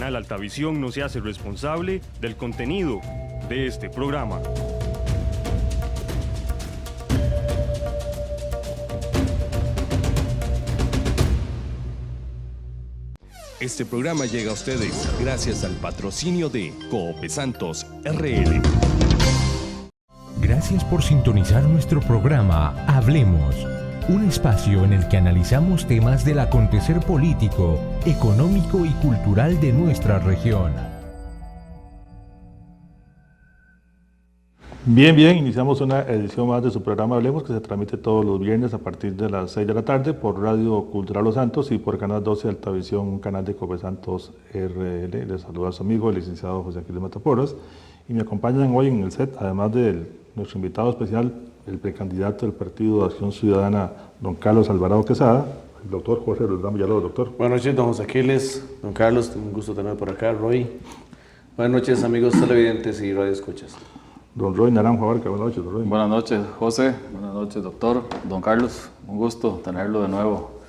Canal Altavisión no se hace responsable del contenido de este programa. Este programa llega a ustedes gracias al patrocinio de Coope Santos RL. Gracias por sintonizar nuestro programa Hablemos, un espacio en el que analizamos temas del acontecer político, económico y cultural de nuestra región. Bien, iniciamos una edición más de su programa Hablemos, que se transmite todos los viernes a partir de las 6 de la tarde por Radio Cultural Los Santos y por Canal 12 Altavisión, un canal de Coope Santos RL. Les saluda a su amigo, el licenciado José Aquiles Mataporras, y me acompañan hoy en el set, además de nuestro invitado especial, el precandidato del Partido de Acción Ciudadana, don Carlos Alvarado Quesada, el doctor Jorge Roldán Villalobos. Doctor. Buenas noches, don José Aquiles, don Carlos, un gusto tenerlo por acá, Roy. Buenas noches, amigos televidentes y radioescuchas. Don Roy Naranjo Abarca, buenas noches, don Roy. Buenas noches, José. Buenas noches, doctor. Don Carlos, un gusto tenerlo de nuevo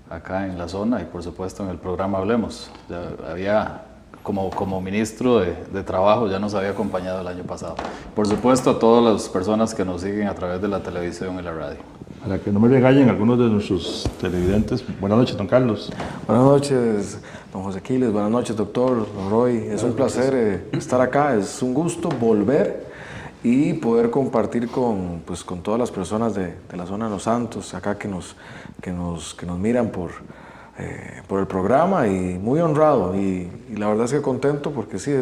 acá en la zona y por supuesto en el programa Hablemos. Ya había, como ministro de Trabajo, ya nos había acompañado el año pasado. Por supuesto a todas las personas que nos siguen a través de la televisión y la radio. Para que no me regañen algunos de nuestros televidentes, buenas noches, don Carlos. Buenas noches, don José Aquiles. Buenas noches, doctor, don Roy. Es un placer estar acá, es un gusto volver y poder compartir con todas las personas de la zona de Los Santos, acá que nos miran por el programa, y muy honrado y la verdad es que contento porque sí,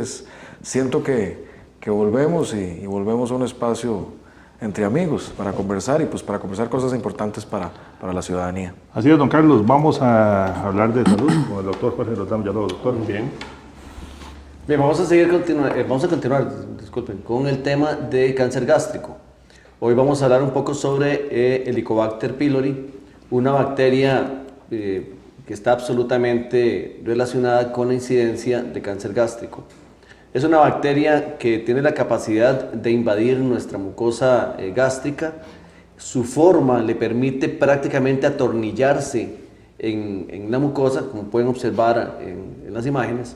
siento que volvemos y volvemos a un espacio entre amigos para conversar y para conversar cosas importantes para la ciudadanía. Así es, don Carlos, vamos a hablar de salud con el doctor Jorge Roldán Villalobos. Doctor. Bien, vamos a continuar, disculpen, con el tema de cáncer gástrico. Hoy vamos a hablar un poco sobre Helicobacter pylori, una bacteria que está absolutamente relacionada con la incidencia de cáncer gástrico. Es una bacteria que tiene la capacidad de invadir nuestra mucosa gástrica. Su forma le permite prácticamente atornillarse en la mucosa, como pueden observar en las imágenes.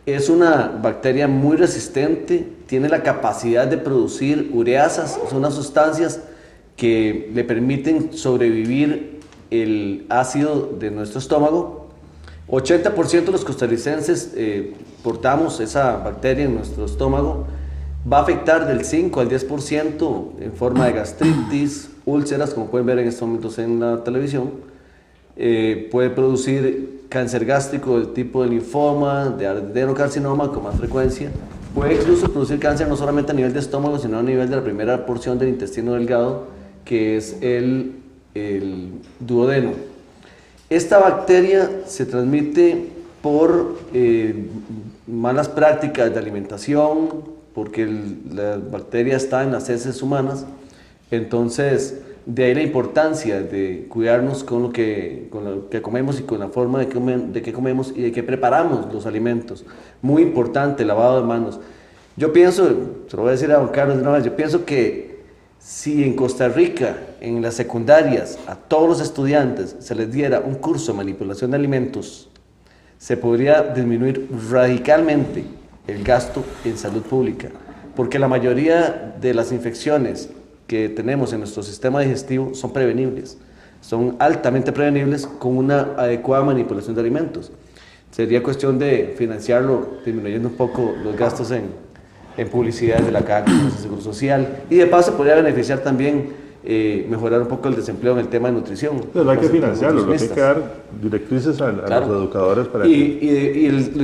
Es una bacteria muy resistente, tiene la capacidad de producir ureasas, son unas sustancias que le permiten sobrevivir el ácido de nuestro estómago. 80% de los costarricenses portamos esa bacteria en nuestro estómago. Va a afectar del 5 al 10% en forma de gastritis, úlceras, como pueden ver en estos momentos en la televisión. Puede producir cáncer gástrico del tipo de linfoma, de adenocarcinoma con más frecuencia. Puede incluso producir cáncer no solamente a nivel de estómago, sino a nivel de la primera porción del intestino delgado, que es el duodeno. Esta bacteria se transmite por malas prácticas de alimentación, porque la bacteria está en las heces humanas. Entonces, de ahí la importancia de cuidarnos con lo que comemos y con la forma de que comemos y de que preparamos los alimentos. Muy importante, el lavado de manos. Yo pienso, se lo voy a decir a don Carlos de una vez, yo pienso que si en Costa Rica, en las secundarias, a todos los estudiantes se les diera un curso de manipulación de alimentos, se podría disminuir radicalmente el gasto en salud pública, porque la mayoría de las infecciones que tenemos en nuestro sistema digestivo son prevenibles, son altamente prevenibles con una adecuada manipulación de alimentos. Sería cuestión de financiarlo, disminuyendo un poco los gastos en publicidad de la Caja de Seguro Social, y de paso podría beneficiar también mejorar un poco el desempleo en el tema de nutrición. Pero hay que financiarlo, lo que hay que dar directrices a los educadores para lo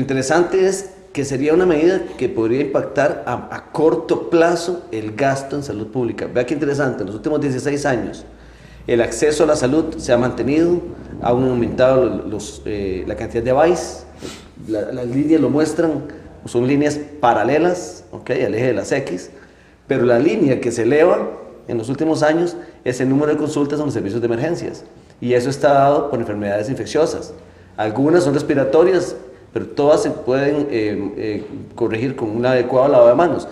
interesante es que sería una medida que podría impactar a corto plazo el gasto en salud pública. Vea qué interesante, en los últimos 16 años el acceso a la salud se ha mantenido, han aumentado la cantidad de VAIS, las líneas lo muestran, son líneas paralelas, al eje de las X, pero la línea que se eleva en los últimos años es el número de consultas en los servicios de emergencias, y eso está dado por enfermedades infecciosas. Algunas son respiratorias, pero todas se pueden corregir con un adecuado lavado de manos.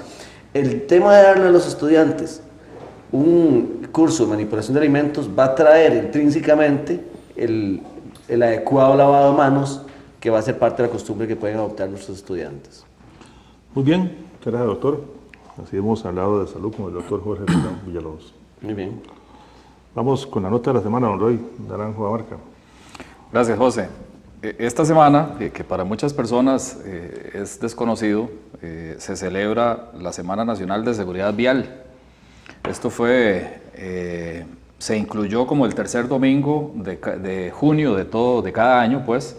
El tema de darle a los estudiantes un curso de manipulación de alimentos va a traer intrínsecamente el adecuado lavado de manos que va a ser parte de la costumbre que pueden adoptar nuestros estudiantes. Muy bien, muchas gracias, doctor. Así hemos hablado de salud con el doctor Jorge Villalobos. Muy bien. Vamos con la nota de la semana, don Roy Naranjo Abarca. Gracias, José. Esta semana, que para muchas personas es desconocido, se celebra la Semana Nacional de Seguridad Vial. Esto se incluyó como el tercer domingo de junio de cada año, pues,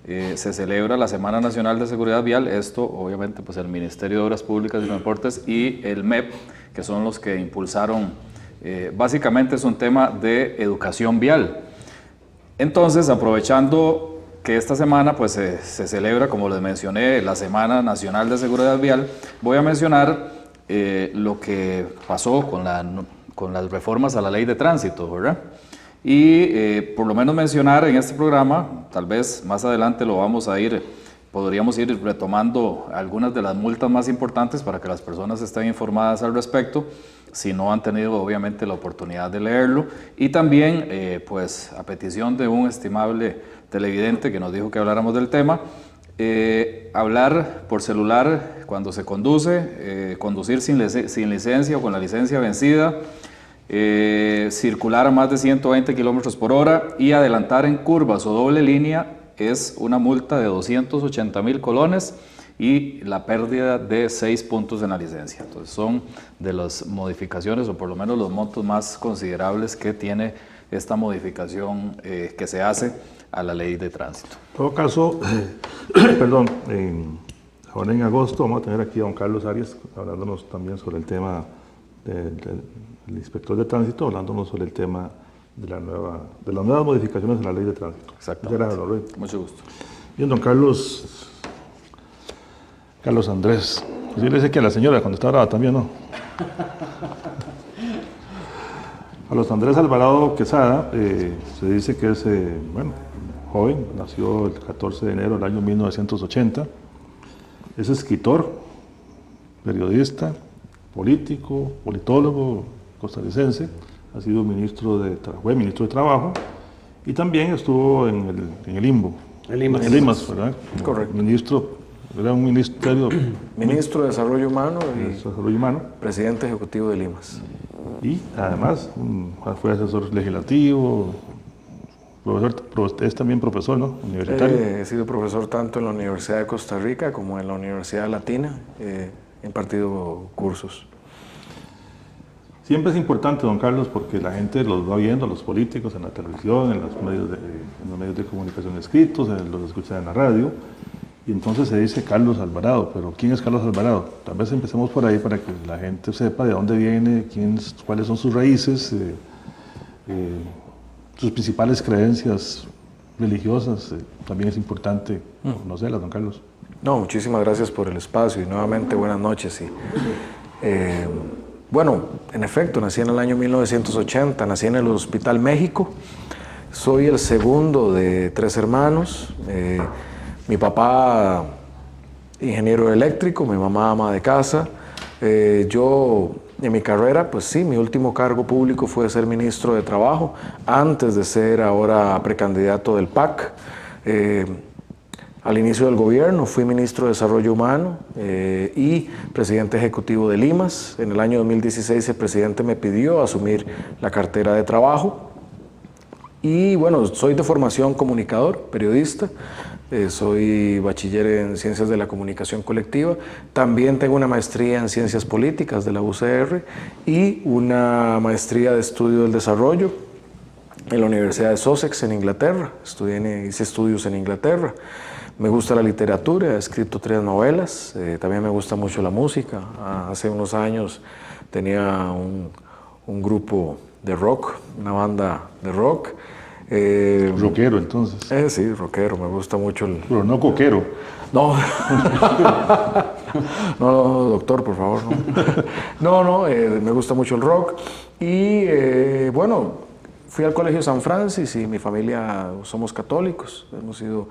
se celebra la Semana Nacional de Seguridad Vial. Esto, obviamente, pues el Ministerio de Obras Públicas y Transportes y el MEP, que son los que impulsaron. Básicamente es un tema de educación vial. Entonces, aprovechando que esta semana pues, se celebra, como les mencioné, la Semana Nacional de Seguridad Vial, voy a mencionar lo que pasó con las reformas a la Ley de Tránsito, ¿verdad? Y por lo menos mencionar en este programa, tal vez más adelante podríamos ir retomando algunas de las multas más importantes para que las personas estén informadas al respecto, si no han tenido obviamente la oportunidad de leerlo, y también pues a petición de un estimable televidente que nos dijo que habláramos del tema, hablar por celular cuando se conduce, conducir sin licencia o con la licencia vencida, circular a más de 120 kilómetros por hora y adelantar en curvas o doble línea es una multa de 280,000 colones y la pérdida de 6 puntos en la licencia. Entonces son de las modificaciones o por lo menos los montos más considerables que tiene esta modificación que se hace a la Ley de Tránsito. En todo caso, perdón, ahora en agosto vamos a tener aquí a don Carlos Arias hablándonos también sobre el tema del inspector de tránsito, hablándonos sobre el tema de las nuevas modificaciones en la Ley de Tránsito. Exactamente. Muchas gracias, don Roy. Mucho gusto. Bien, don Carlos Andrés. Yo le decía que a la señora cuando estaba brava también, ¿no? Carlos Andrés Alvarado Quesada, se dice que es, joven, nació el 14 de enero del año 1980, es escritor, periodista, político, politólogo costarricense, ha sido fue ministro de Trabajo y también estuvo en el IMBO. El IMAS, ¿verdad? Correcto. Era un ministerio... Ministro de Desarrollo Humano y Desarrollo Humano. presidente ejecutivo de IMAS. Y además fue asesor legislativo, es también profesor, ¿no? Universitario. He sido profesor tanto en la Universidad de Costa Rica como en la Universidad Latina, he impartido cursos. Siempre es importante, don Carlos, porque la gente los va viendo, los políticos, en la televisión, en los medios de comunicación escritos, los escuchan en la radio, y entonces se dice Carlos Alvarado, pero ¿quién es Carlos Alvarado? Tal vez empecemos por ahí para que la gente sepa de dónde viene, cuáles son sus raíces, sus principales creencias religiosas. También es importante conocerlas, don Carlos. No, muchísimas gracias por el espacio y nuevamente buenas noches. Bueno, en efecto, nací en el año 1980, nací en el Hospital México, soy el segundo de 3 hermanos, mi papá ingeniero eléctrico, mi mamá ama de casa, yo en mi carrera, pues sí, mi último cargo público fue ser ministro de Trabajo, antes de ser ahora precandidato del PAC. Al inicio del gobierno fui ministro de Desarrollo Humano y presidente ejecutivo de IMAS. En el año 2016 el presidente me pidió asumir la cartera de trabajo. Y bueno, soy de formación comunicador, periodista. Soy bachiller en Ciencias de la Comunicación Colectiva. También tengo una maestría en Ciencias Políticas de la UCR y una maestría de Estudio del Desarrollo en la Universidad de Sussex en Inglaterra. Hice estudios en Inglaterra. Me gusta la literatura, he escrito 3 novelas, también me gusta mucho la música. Hace unos años tenía un grupo de rock, una banda de rock. Rockero, entonces. Sí, rockero, me gusta mucho el... Pero no coquero. No, no, doctor, por favor, no. Me gusta mucho el rock. Y bueno, fui al Colegio San Francis y mi familia somos católicos, hemos sido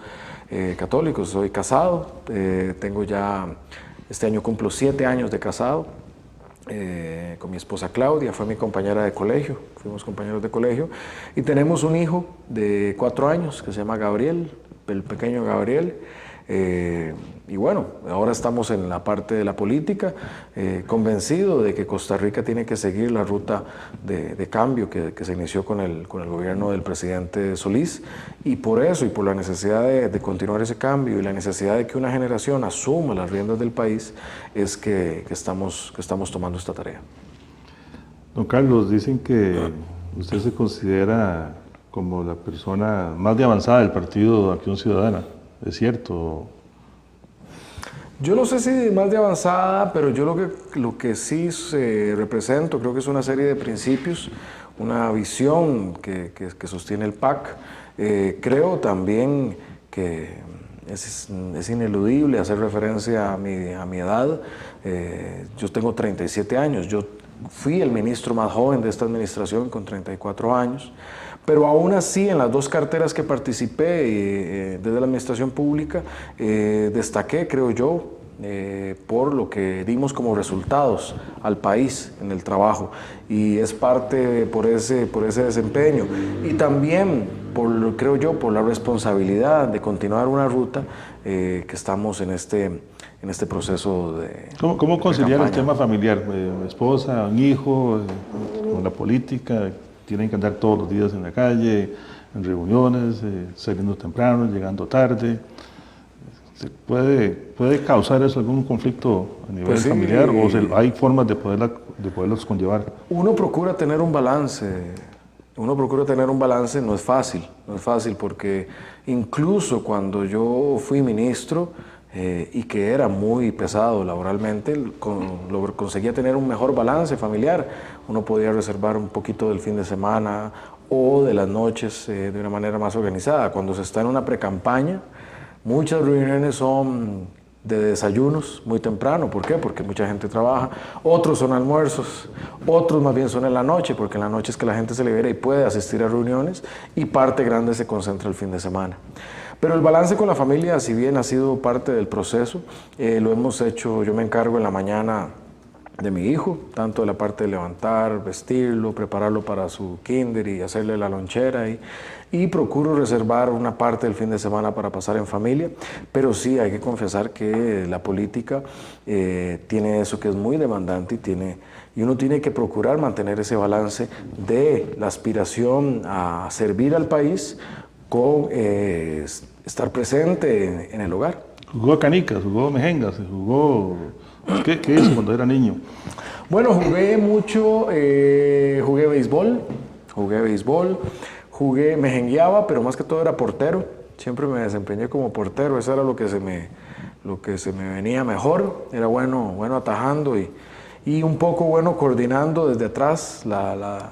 católicos, soy casado, tengo ya, este año cumplo 7 años de casado con mi esposa Claudia, fue mi compañera de colegio, fuimos compañeros de colegio, y tenemos un hijo de 4 años que se llama Gabriel, el pequeño Gabriel. Y bueno, ahora estamos en la parte de la política, convencido de que Costa Rica tiene que seguir la ruta de cambio que se inició con el gobierno del presidente Solís, y por eso y por la necesidad de continuar ese cambio y la necesidad de que una generación asuma las riendas del país es que estamos tomando esta tarea. Don Carlos, dicen que usted se considera como la persona más de avanzada del partido Acción Ciudadana. ¿Es cierto? Yo no sé si más de avanzada, pero yo lo que sí represento, creo que es una serie de principios, una visión que sostiene el PAC. Creo también que es ineludible hacer referencia a mi edad. Yo tengo 37 años, yo fui el ministro más joven de esta administración con 34 años. Pero aún así, en las 2 carteras que participé desde la administración pública, destaqué, creo yo, por lo que dimos como resultados al país en el trabajo. Y es parte por ese desempeño. Y también, creo yo, por la responsabilidad de continuar una ruta que estamos en este proceso de ¿Cómo conciliar de el tema familiar? Esposa, un hijo, con la política. Tienen que andar todos los días en la calle, en reuniones, saliendo temprano, llegando tarde. ¿Puede causar eso algún conflicto a nivel familiar o hay formas de poderlos conllevar? Uno procura tener un balance. No es fácil porque incluso cuando yo fui ministro y que era muy pesado laboralmente, conseguía tener un mejor balance familiar. Uno podía reservar un poquito del fin de semana o de las noches de una manera más organizada. Cuando se está en una precampaña, muchas reuniones son de desayunos muy temprano. ¿Por qué? Porque mucha gente trabaja. Otros son almuerzos, otros más bien son en la noche, porque en la noche es que la gente se libera y puede asistir a reuniones, y parte grande se concentra el fin de semana. Pero el balance con la familia, si bien ha sido parte del proceso, lo hemos hecho, yo me encargo en la mañana de mi hijo, tanto de la parte de levantar, vestirlo, prepararlo para su kinder y hacerle la lonchera, y procuro reservar una parte del fin de semana para pasar en familia. Pero sí, hay que confesar que la política tiene eso que es muy demandante y uno tiene que procurar mantener ese balance de la aspiración a servir al país con estar presente en el hogar. ¿Jugó canicas, jugó mejengas, jugó... ¿Qué hizo cuando era niño? Bueno, jugué mucho, jugué béisbol, mejengueaba, pero más que todo era portero. Siempre me desempeñé como portero, eso era lo que se me venía mejor. Era bueno atajando y un poco bueno coordinando desde atrás la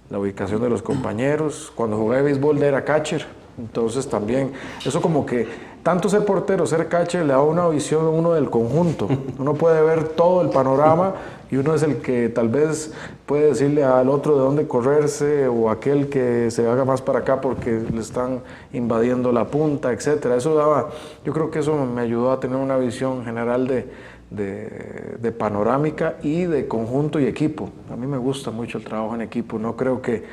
ubicación de los compañeros. Cuando jugué béisbol era catcher, entonces también eso como que tanto ser portero, ser catcher le da una visión uno del conjunto. Uno puede ver todo el panorama y uno es el que tal vez puede decirle al otro de dónde correrse, o aquel que se haga más para acá porque le están invadiendo la punta, etcétera. Yo creo que eso me ayudó a tener una visión general de panorámica y de conjunto y equipo. A mí me gusta mucho el trabajo en equipo. No creo que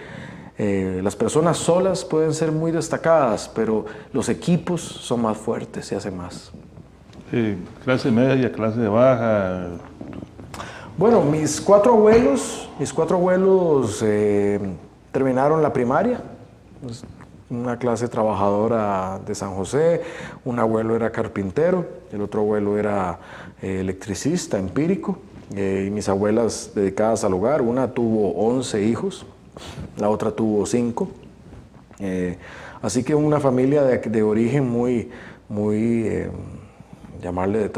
las personas solas pueden ser muy destacadas, pero los equipos son más fuertes, se hace más. ¿Clase media, clase baja? Bueno, mis cuatro abuelos terminaron la primaria, una clase trabajadora de San José. Un abuelo era carpintero, el otro abuelo era electricista, empírico, y mis abuelas dedicadas al hogar. Una tuvo 11 hijos, la otra tuvo 5. Así que una familia de origen muy llamarle de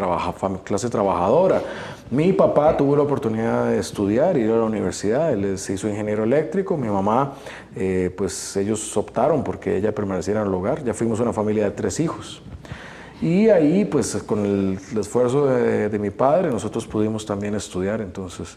clase trabajadora. Mi papá tuvo la oportunidad de estudiar, ir a la universidad, él se hizo ingeniero eléctrico. Mi mamá, pues ellos optaron porque ella permaneciera en el hogar. Ya fuimos una familia de 3 hijos. Y ahí, pues con el esfuerzo de mi padre, nosotros pudimos también estudiar. Entonces,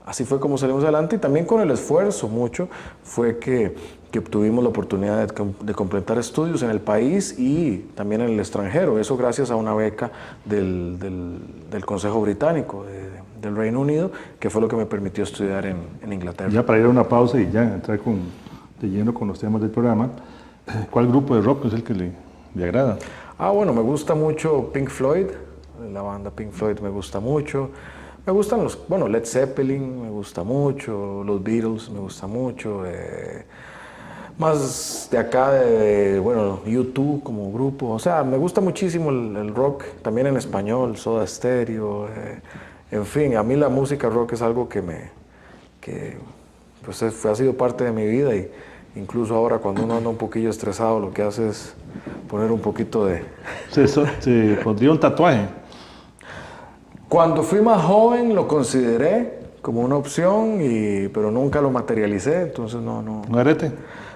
así fue como salimos adelante, y también con el esfuerzo mucho fue que obtuvimos la oportunidad de completar estudios en el país y también en el extranjero, eso gracias a una beca del Consejo Británico, del Reino Unido, que fue lo que me permitió estudiar en Inglaterra. Ya para ir a una pausa y ya entrar de lleno con los temas del programa, ¿cuál grupo de rock es el que le agrada? Bueno, me gusta mucho Pink Floyd, la banda Pink Floyd me gusta mucho. Me gustan Led Zeppelin me gusta mucho, los Beatles me gusta mucho. Más de acá, U2 como grupo. O sea, me gusta muchísimo el rock, también en español, Soda Stereo. En fin, a mí la música rock es algo que ha sido parte de mi vida, y incluso ahora cuando uno anda un poquillo estresado, lo que hace es poner un poquito de... ¿Se pondría un tatuaje? Cuando fui más joven lo consideré como una opción, pero nunca lo materialicé, entonces no. ¿Un arete?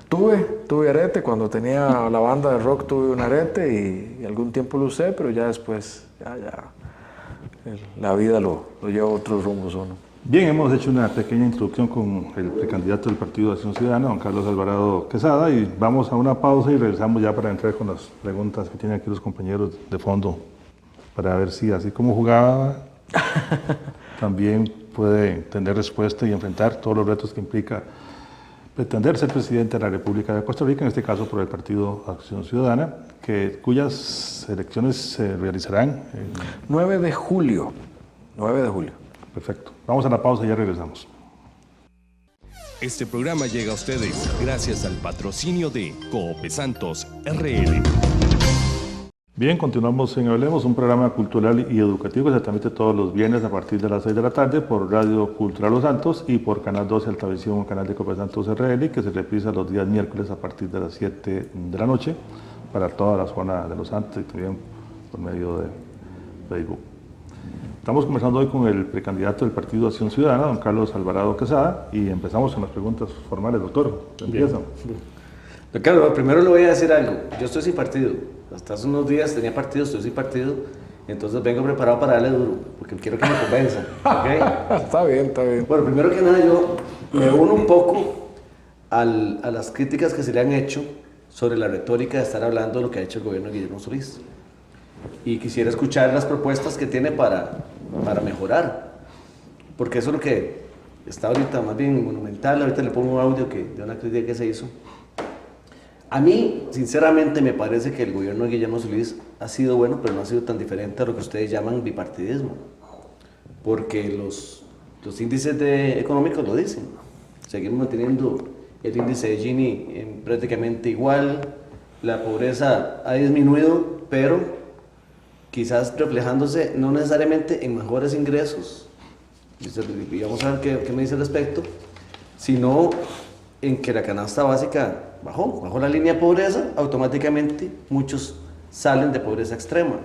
Tuve arete, cuando tenía la banda de rock tuve un arete y algún tiempo lo usé, pero ya después, la vida lo lleva a otros rumbos uno. Bien, hemos hecho una pequeña introducción con el precandidato del Partido de Acción Ciudadana, don Carlos Alvarado Quesada, y vamos a una pausa y regresamos ya para entrar con las preguntas que tienen aquí los compañeros de fondo, para ver si así como jugaba, también puede tener respuesta y enfrentar todos los retos que implica pretender ser presidente de la República de Costa Rica, en este caso por el Partido Acción Ciudadana, cuyas elecciones se realizarán el 9 de julio. 9 de julio. Perfecto. Vamos a la pausa y ya regresamos. Este programa llega a ustedes gracias al patrocinio de Cope Santos RL. Bien, continuamos en Hablemos, un programa cultural y educativo que se transmite todos los viernes a partir de las 6 de la tarde por Radio Cultural Los Santos y por Canal 12 Altavisión, un canal de Cope Santos RL, que se reprisa los días miércoles a partir de las 7 de la noche para toda la zona de Los Santos y también por medio de Facebook. Estamos conversando hoy con el precandidato del Partido Acción Ciudadana, don Carlos Alvarado Quesada, y empezamos con las preguntas formales. Doctor, empieza. Don Carlos, primero le voy a decir algo. Yo estoy sin partido. Hasta hace unos días tenía partido, estoy sin partido. Entonces vengo preparado para darle duro, porque quiero que me convenzan. ¿Okay? Está bien. Bueno, primero que nada, yo me uno un poco a las críticas que se le han hecho sobre la retórica de estar hablando de lo que ha hecho el gobierno de Guillermo Solís. Y quisiera escuchar las propuestas que tiene para mejorar, porque eso es lo que está ahorita más bien monumental. Ahorita le pongo un audio de una crítica que se hizo. A mí, sinceramente, me parece que el gobierno de Guillermo Solís ha sido bueno, pero no ha sido tan diferente a lo que ustedes llaman bipartidismo, porque los índices económicos lo dicen. Seguimos manteniendo el índice de Gini prácticamente igual, la pobreza ha disminuido, pero quizás reflejándose no necesariamente en mejores ingresos, y vamos a ver qué me dice al respecto, sino en que la canasta básica bajó la línea de pobreza, automáticamente muchos salen de pobreza extrema.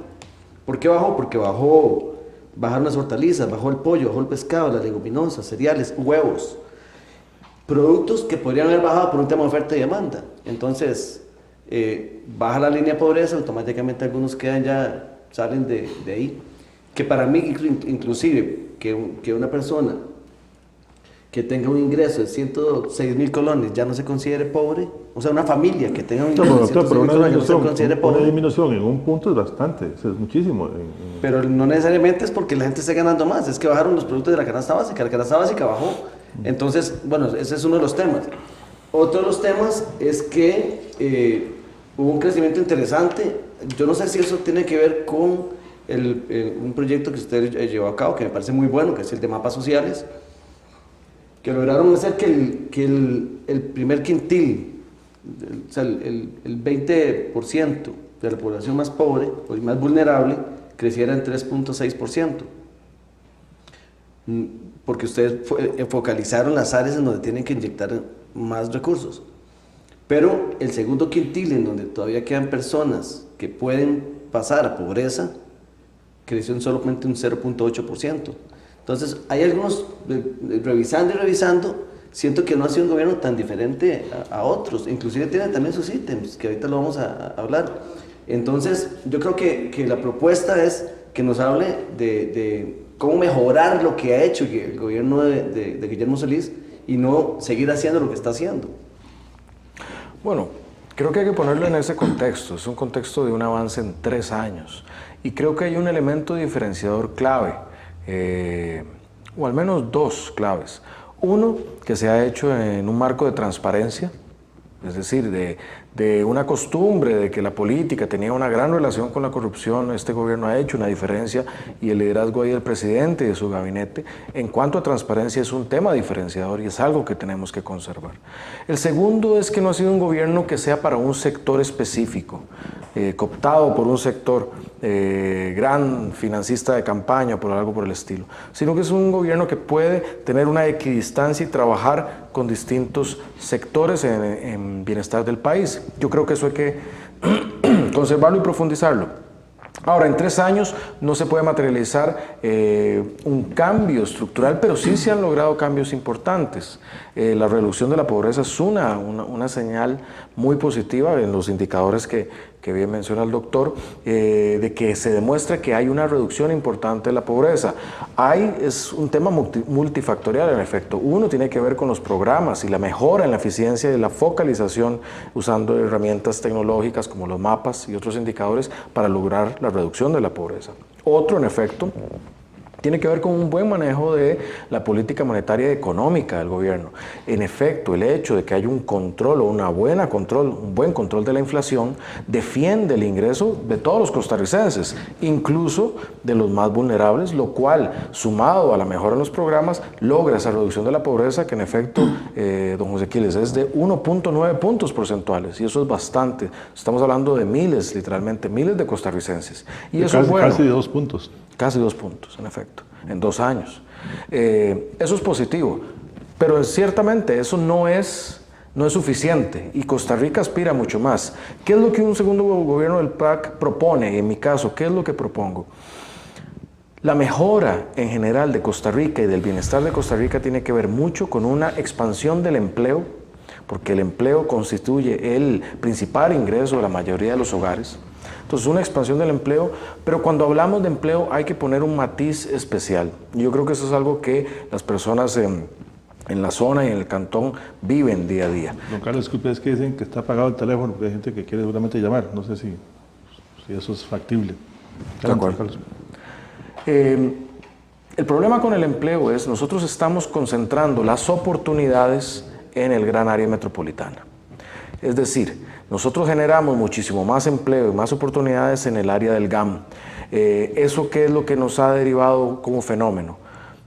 ¿Por qué bajó? Porque bajaron las hortalizas, bajó el pollo, bajó el pescado, las leguminosas, cereales, huevos, productos que podrían haber bajado por un tema de oferta y demanda. Entonces, baja la línea de pobreza, automáticamente algunos salen de ahí. Que para mí, inclusive, que una persona que tenga un ingreso de 106,000 colones ya no se considere pobre, o sea, una familia que tenga un ingreso de 106,000 colones ya no se considere pobre. Una disminución en un punto es bastante, es muchísimo. Pero no necesariamente es porque la gente esté ganando más, es que bajaron los productos de la canasta básica bajó. Entonces, bueno, ese es uno de los temas. Otro de los temas es que hubo un crecimiento interesante. Yo no sé si eso tiene que ver con un proyecto que usted llevó a cabo, que me parece muy bueno, que es el de mapas sociales, que lograron hacer que el primer quintil, o sea, el 20% de la población más pobre o más vulnerable creciera en 3.6%. Porque ustedes focalizaron las áreas en donde tienen que inyectar más recursos. Pero el segundo quintil, en donde todavía quedan personas que pueden pasar a pobreza, creció en solamente un 0.8%. Entonces, hay algunos, revisando, siento que no ha sido un gobierno tan diferente a otros. Inclusive tiene también sus ítems, que ahorita lo vamos a hablar. Entonces, yo creo que la propuesta es que nos hable de cómo mejorar lo que ha hecho el gobierno de Guillermo Solís y no seguir haciendo lo que está haciendo. Bueno, creo que hay que ponerlo en ese contexto. Es un contexto de un avance en 3 años. Y creo que hay un elemento diferenciador clave, o al menos 2 claves. Uno, que se ha hecho en un marco de transparencia, es decir, de una costumbre de que la política tenía una gran relación con la corrupción. Este gobierno ha hecho una diferencia y el liderazgo ahí del presidente y de su gabinete en cuanto a transparencia es un tema diferenciador y es algo que tenemos que conservar. El segundo es que no ha sido un gobierno que sea para un sector específico, cooptado por un sector gran financista de campaña, por algo por el estilo, sino que es un gobierno que puede tener una equidistancia y trabajar con distintos sectores en bienestar del país. Yo creo que eso hay que conservarlo y profundizarlo. Ahora, en 3 años no se puede materializar un cambio estructural, pero sí se han logrado cambios importantes. La reducción de la pobreza es una señal muy positiva en los indicadores que bien menciona el doctor, de que se demuestra que hay una reducción importante de la pobreza. Es un tema multifactorial en efecto. Uno tiene que ver con los programas y la mejora en la eficiencia y la focalización usando herramientas tecnológicas como los mapas y otros indicadores para lograr la reducción de la pobreza. Otro, en efecto, tiene que ver con un buen manejo de la política monetaria y económica del gobierno. En efecto, el hecho de que haya un control o un buen control de la inflación defiende el ingreso de todos los costarricenses, incluso de los más vulnerables, lo cual, sumado a la mejora en los programas, logra esa reducción de la pobreza que en efecto, don José Quiles, es de 1.9 puntos porcentuales, y eso es bastante. Estamos hablando de miles, literalmente miles de costarricenses. Y eso es bueno. Casi 2 puntos. Casi 2 puntos, en efecto, en 2 años. Eso es positivo, pero ciertamente eso no es suficiente y Costa Rica aspira mucho más. ¿Qué es lo que un segundo gobierno del PAC propone? En mi caso, ¿qué es lo que propongo? La mejora en general de Costa Rica y del bienestar de Costa Rica tiene que ver mucho con una expansión del empleo, porque el empleo constituye el principal ingreso de la mayoría de los hogares. Entonces, una expansión del empleo, pero cuando hablamos de empleo hay que poner un matiz especial. Yo creo que eso es algo que las personas en la zona y en el cantón viven día a día. Don Carlos, disculpe, es que dicen que está apagado el teléfono, porque hay gente que quiere seguramente llamar. No sé si eso es factible. De acuerdo. Carlos. El problema con el empleo es nosotros estamos concentrando las oportunidades en el gran área metropolitana. Es decir, nosotros generamos muchísimo más empleo y más oportunidades en el área del GAM. ¿Eso qué es lo que nos ha derivado como fenómeno?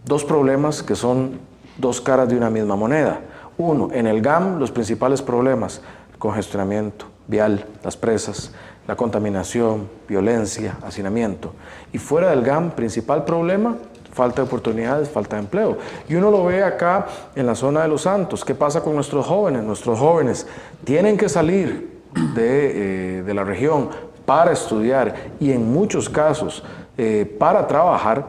2 problemas que son 2 caras de una misma moneda. Uno, en el GAM los principales problemas, congestionamiento vial, las presas, la contaminación, violencia, hacinamiento. Y fuera del GAM, principal problema, falta de oportunidades, falta de empleo. Y uno lo ve acá en la zona de Los Santos. ¿Qué pasa con nuestros jóvenes? Nuestros jóvenes tienen que salir de la región para estudiar y en muchos casos para trabajar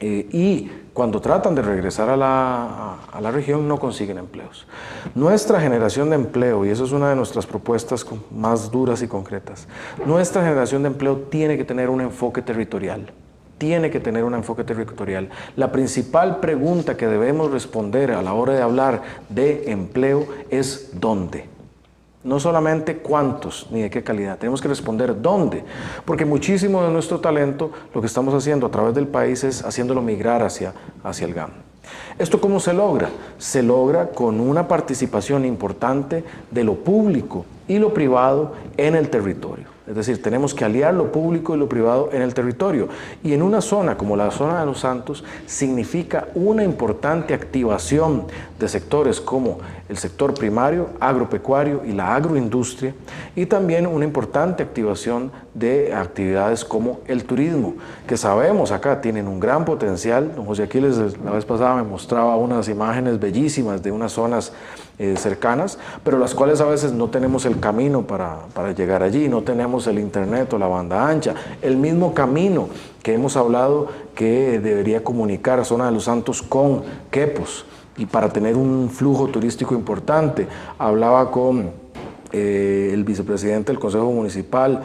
y cuando tratan de regresar a la región no consiguen empleos. Nuestra generación de empleo, y eso es una de nuestras propuestas más duras y concretas, nuestra generación de empleo tiene que tener un enfoque territorial. Tiene que tener un enfoque territorial. La principal pregunta que debemos responder a la hora de hablar de empleo es ¿dónde? No solamente cuántos ni de qué calidad, tenemos que responder dónde, porque muchísimo de nuestro talento lo que estamos haciendo a través del país es haciéndolo migrar hacia el GAM. ¿Esto cómo se logra? Se logra con una participación importante de lo público y lo privado en el territorio. Es decir, tenemos que aliar lo público y lo privado en el territorio. Y en una zona como la zona de Los Santos significa una importante activación de sectores como el sector primario, agropecuario y la agroindustria, y también una importante activación de actividades como el turismo, que sabemos acá tienen un gran potencial. Don José Aquiles la vez pasada me mostraba unas imágenes bellísimas de unas zonas cercanas, pero las cuales a veces no tenemos el camino para llegar allí, no tenemos el internet o la banda ancha, el mismo camino que hemos hablado que debería comunicar Zona de Los Santos con Quepos y para tener un flujo turístico importante. Hablaba con el vicepresidente del Consejo Municipal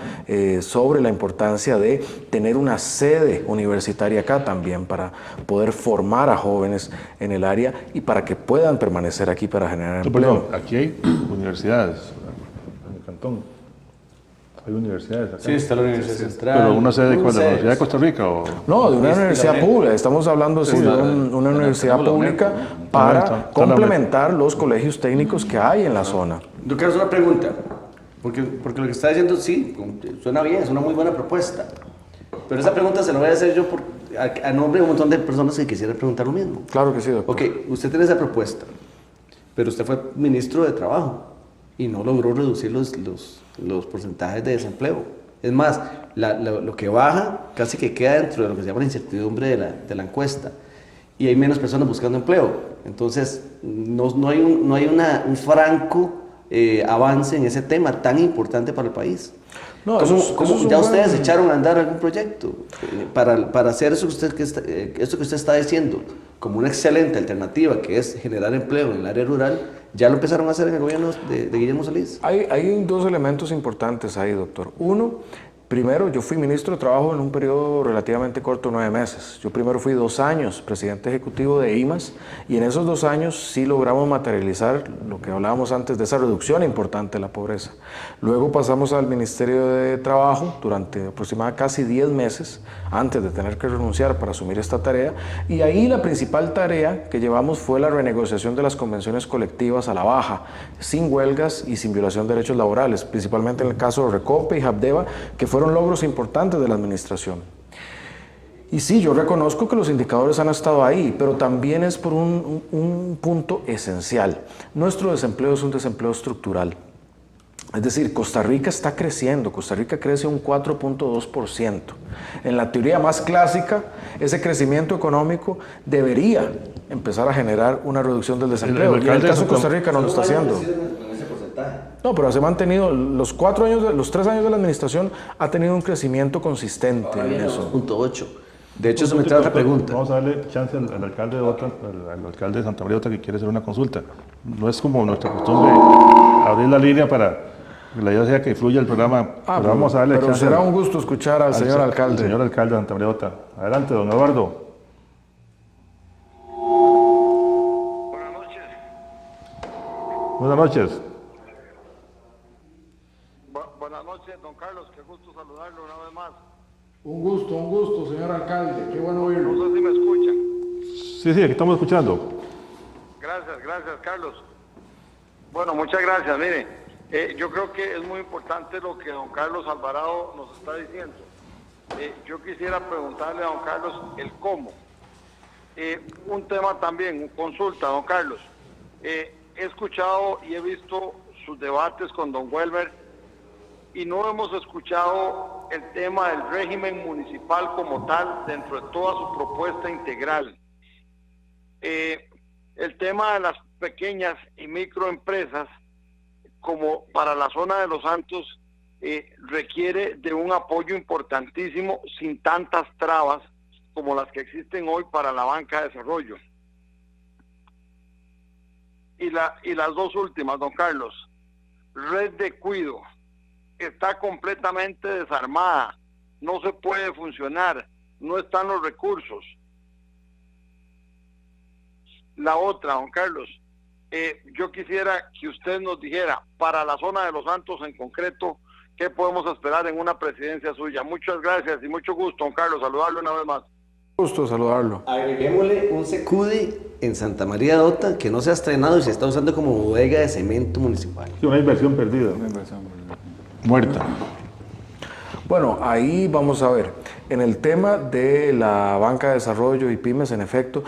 sobre la importancia de tener una sede universitaria acá también para poder formar a jóvenes en el área y para que puedan permanecer aquí para generar empleo. Perdón, aquí hay universidades en el cantón. Hay universidades acá. Sí, está la Universidad Central. Pero una sede de Unas ¿La sedes. Universidad de Costa Rica o...? No, de una universidad pública. Estamos hablando sí, de una universidad pública para complementar los colegios técnicos que hay en la zona. Yo quiero hacer una pregunta, porque lo que está diciendo sí, suena bien, es una muy buena propuesta. Pero esa pregunta se la voy a hacer yo a nombre de un montón de personas que quisieran preguntar lo mismo. Claro que sí, doctor. Ok, usted tiene esa propuesta, pero usted fue ministro de Trabajo y no logró reducir los porcentajes de desempleo. Es más, lo que baja casi que queda dentro de lo que se llama la incertidumbre de la encuesta. Y hay menos personas buscando empleo. Entonces, no hay un franco avance en ese tema tan importante para el país. No, ¿Cómo ya ustedes echaron a andar algún proyecto para hacer eso que usted está diciendo como una excelente alternativa, que es generar empleo en el área rural? ¿Ya lo empezaron a hacer en el gobierno de Guillermo Solís? Hay dos elementos importantes ahí, doctor. Uno, primero, yo fui ministro de Trabajo en un periodo relativamente corto, 9 meses. Yo primero fui 2 años presidente ejecutivo de IMAS y en esos 2 años sí logramos materializar lo que hablábamos antes de esa reducción importante de la pobreza. Luego pasamos al Ministerio de Trabajo durante aproximadamente casi 10 meses antes de tener que renunciar para asumir esta tarea, y ahí la principal tarea que llevamos fue la renegociación de las convenciones colectivas a la baja, sin huelgas y sin violación de derechos laborales, principalmente en el caso de Recope y Habdeba, que fueron logros importantes de la administración. Y sí, yo reconozco que los indicadores han estado ahí, pero también es por un punto esencial. Nuestro desempleo es un desempleo estructural. Es decir, Costa Rica está creciendo, Costa Rica crece un 4.2%. En la teoría más clásica, ese crecimiento económico debería empezar a generar una reducción del desempleo. Y en el caso de Costa Rica no lo está haciendo. No, pero se ha mantenido, los 3 años de la administración ha tenido un crecimiento consistente en eso. 2.8. De hecho, eso me trae otra pregunta. Vamos a darle chance al alcalde al alcalde de Santa María de Ota, que quiere hacer una consulta. No es como nuestra costumbre abrir la línea para que la idea sea que fluya el programa. Pero vamos a darle pero chance será un gusto escuchar al señor alcalde. Al señor alcalde de Santa María de Ota. Adelante, don Eduardo. Buenas noches. Buenas noches. Buenas noches, don Carlos. Qué gusto saludarlo una vez más. Un gusto, señor alcalde. Qué bueno oírlo. No sé si me escuchan. Sí, aquí estamos escuchando. Gracias, Carlos. Bueno, muchas gracias. Mire, yo creo que es muy importante lo que don Carlos Alvarado nos está diciendo. Yo quisiera preguntarle a don Carlos el cómo. Un tema también, consulta, don Carlos. He escuchado y he visto sus debates con don Welber y no hemos escuchado el tema del régimen municipal como tal dentro de toda su propuesta integral. El tema de las pequeñas y microempresas, como para la zona de Los Santos, requiere de un apoyo importantísimo sin tantas trabas como las que existen hoy para la banca de desarrollo. Y las dos últimas, don Carlos. Red de Cuido está completamente desarmada, no se puede funcionar, no están los recursos. La otra, don Carlos, yo quisiera que usted nos dijera, para la zona de Los Santos en concreto, ¿qué podemos esperar en una presidencia suya? Muchas gracias y mucho gusto, don Carlos, saludarlo una vez más. Gusto saludarlo. Agreguémosle un Secudi en Santa María de Ota que no se ha estrenado y se está usando como bodega de cemento municipal. Sí, una inversión perdida. Muerta. Bueno, ahí vamos a ver. En el tema de la banca de desarrollo y pymes, en efecto,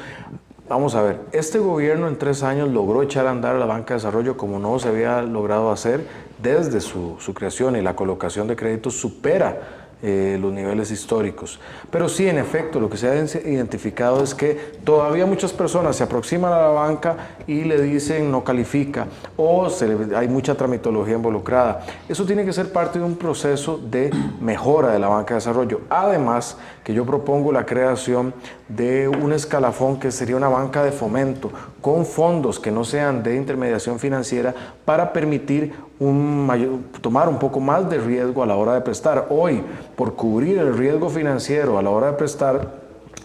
vamos a ver. Este gobierno en 3 años logró echar a andar a la banca de desarrollo como no se había logrado hacer desde su creación, y la colocación de créditos supera los niveles históricos. Pero sí, en efecto, lo que se ha identificado es que todavía muchas personas se aproximan a la banca y le dicen no califica o hay mucha tramitología involucrada. Eso tiene que ser parte de un proceso de mejora de la banca de desarrollo. Además, que yo propongo la creación de un escalafón que sería una banca de fomento con fondos que no sean de intermediación financiera para permitir tomar un poco más de riesgo a la hora de prestar. Hoy, por cubrir el riesgo financiero a la hora de prestar,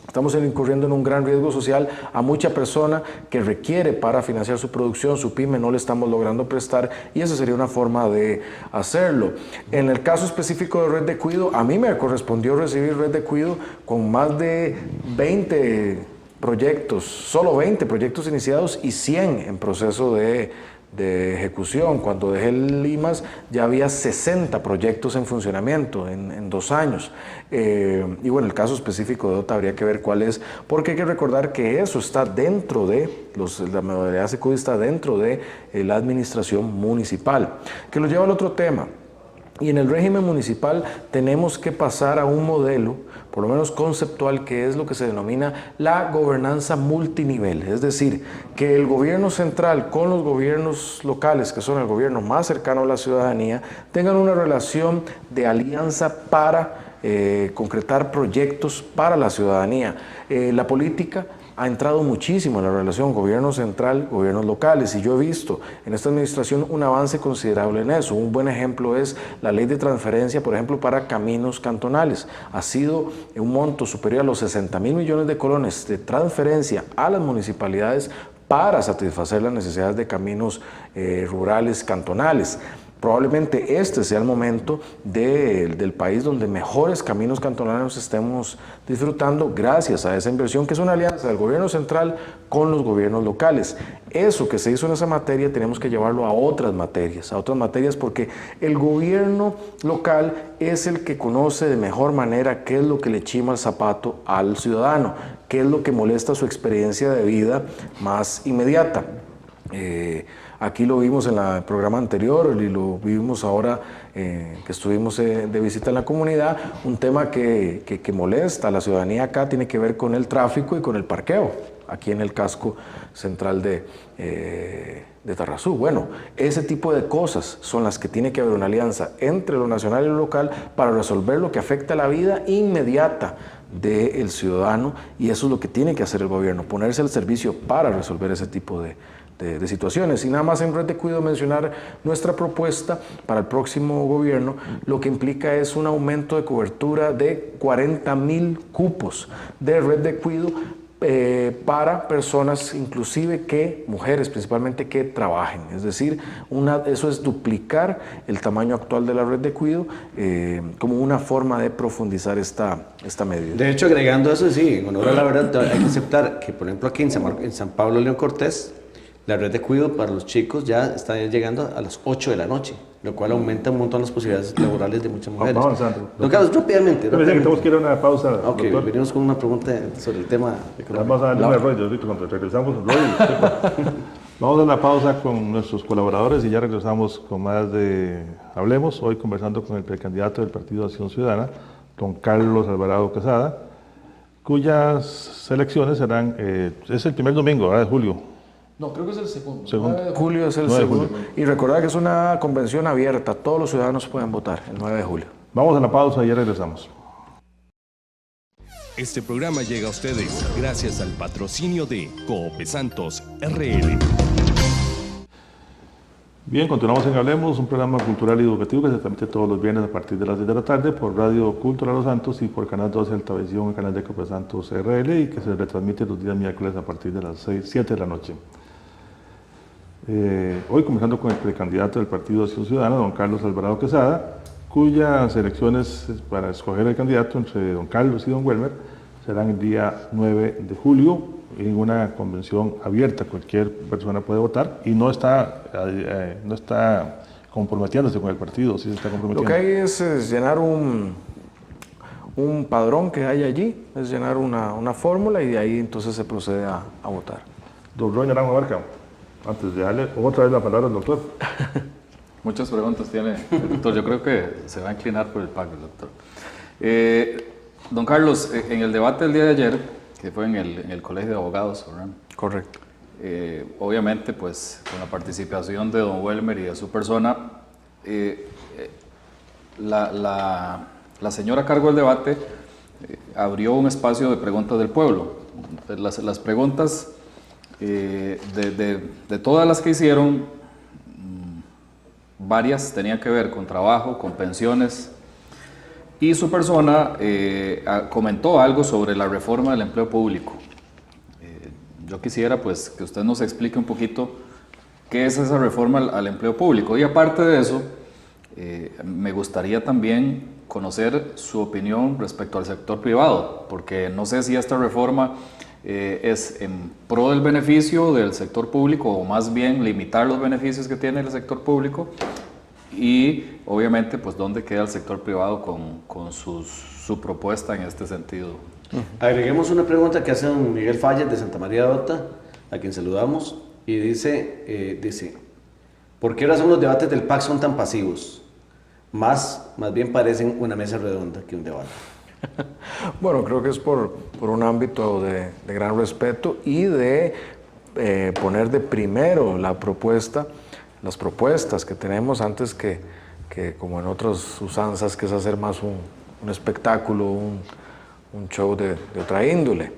estamos incurriendo en un gran riesgo social a mucha persona que requiere para financiar su producción, su pyme, no le estamos logrando prestar y esa sería una forma de hacerlo. En el caso específico de Red de Cuido, a mí me correspondió recibir Red de Cuido con más de 20 proyectos, solo 20 proyectos iniciados y 100 en proceso de ejecución. Cuando dejé el IMAS ya había 60 proyectos en funcionamiento en 2 años. Y bueno, el caso específico de OTA habría que ver cuál es, porque hay que recordar que eso está dentro de, la modalidad SECUDI está dentro de la administración municipal, que lo lleva al otro tema. Y en el régimen municipal tenemos que pasar a un modelo, por lo menos conceptual, que es lo que se denomina la gobernanza multinivel. Es decir, que el gobierno central con los gobiernos locales, que son el gobierno más cercano a la ciudadanía, tengan una relación de alianza para concretar proyectos para la ciudadanía. La política ha entrado muchísimo en la relación gobierno central, gobiernos locales, y yo he visto en esta administración un avance considerable en eso. Un buen ejemplo es la ley de transferencia, por ejemplo, para caminos cantonales. Ha sido un monto superior a los 60.000 millones de colones de transferencia a las municipalidades para satisfacer las necesidades de caminos rurales cantonales. Probablemente este sea el momento del país donde mejores caminos cantonales estemos disfrutando gracias a esa inversión, que es una alianza del gobierno central con los gobiernos locales. Eso que se hizo en esa materia tenemos que llevarlo a otras materias porque el gobierno local es el que conoce de mejor manera qué es lo que le chima el zapato al ciudadano, qué es lo que molesta su experiencia de vida más inmediata. Aquí lo vimos en el programa anterior y lo vimos ahora que estuvimos de visita en la comunidad. Un tema que molesta a la ciudadanía acá tiene que ver con el tráfico y con el parqueo, aquí en el casco central de Tarrazú. Bueno, ese tipo de cosas son las que tiene que haber una alianza entre lo nacional y lo local para resolver lo que afecta a la vida inmediata del ciudadano, y eso es lo que tiene que hacer el gobierno, ponerse al servicio para resolver ese tipo de situaciones. Y nada más en Red de Cuido mencionar nuestra propuesta para el próximo gobierno, lo que implica es un aumento de cobertura de 40.000 cupos de Red de Cuido para personas, inclusive mujeres principalmente, que trabajen. Es decir, eso es duplicar el tamaño actual de la Red de Cuido como una forma de profundizar esta medida. De hecho, agregando eso, sí, en honor a la verdad, hay que aceptar que, por ejemplo, aquí en San Pablo León Cortés, la Red de Cuido para los chicos ya está llegando a las 8 de la noche, lo cual aumenta un montón las posibilidades laborales de muchas mujeres. Vamos avanzando. Don Carlos, rápidamente. Yo pensé que tenemos que ir a una pausa. Ok, doctor. venimos con una pregunta sobre el tema económico. Vamos a darle un rollo, cuando regresamos. Vamos a una pausa con nuestros colaboradores y ya regresamos con más de Hablemos. Hoy conversando con el precandidato del Partido Acción Ciudadana, don Carlos Alvarado Quesada, cuyas elecciones serán, es el primer domingo de julio. No, creo que es el segundo. 9 de julio es el segundo. Y recordar que es una convención abierta, todos los ciudadanos pueden votar el 9 de julio. Vamos a la pausa y ya regresamos. Este programa llega a ustedes gracias al patrocinio de Coope Santos RL. Bien, continuamos en Hablemos, un programa cultural y educativo que se transmite todos los viernes a partir de las 6 de la tarde por Radio Cultural Los Santos y por Canal 12 Altavisión, el canal de Coope Santos RL, y que se retransmite los días miércoles a partir de las 7 de la noche. Hoy conversando con el precandidato del Partido Acción Ciudadana, don Carlos Alvarado Quesada, cuyas elecciones para escoger el candidato entre don Carlos y don Welmer serán el día 9 de julio en una convención abierta. Cualquier persona puede votar y no está comprometiéndose con el partido, sí se está comprometiendo. Lo que hay es llenar un padrón que hay allí, es llenar una fórmula y de ahí entonces se procede a votar. Don Roy Naranjo Barca, antes de darle otra vez la palabra al doctor. Muchas preguntas tiene el doctor. Yo creo que se va a inclinar por el PAC, doctor. Don Carlos, en el debate del día de ayer, que fue en el Colegio de Abogados, ¿verdad? Correcto. Obviamente, pues, con la participación de don Welmer y de su persona, la señora a cargo del debate abrió un espacio de preguntas del pueblo. Las preguntas, de todas las que hicieron, varias tenían que ver con trabajo, con pensiones, y su persona comentó algo sobre la reforma del empleo público. Yo quisiera pues que usted nos explique un poquito qué es esa reforma al empleo público, y aparte de eso, me gustaría también conocer su opinión respecto al sector privado, porque no sé si esta reforma es en pro del beneficio del sector público o más bien limitar los beneficios que tiene el sector público, y obviamente pues dónde queda el sector privado con su propuesta en este sentido. Agreguemos una pregunta que hace don Miguel Falles de Santa María de Ota, a quien saludamos, y dice, ¿por qué razón los debates del PAC son tan pasivos? Más bien parecen una mesa redonda que un debate. Bueno, creo que es por un ámbito de gran respeto y de poner de primero las propuestas que tenemos antes que como en otras usanzas, que es hacer más un espectáculo, un show de otra índole.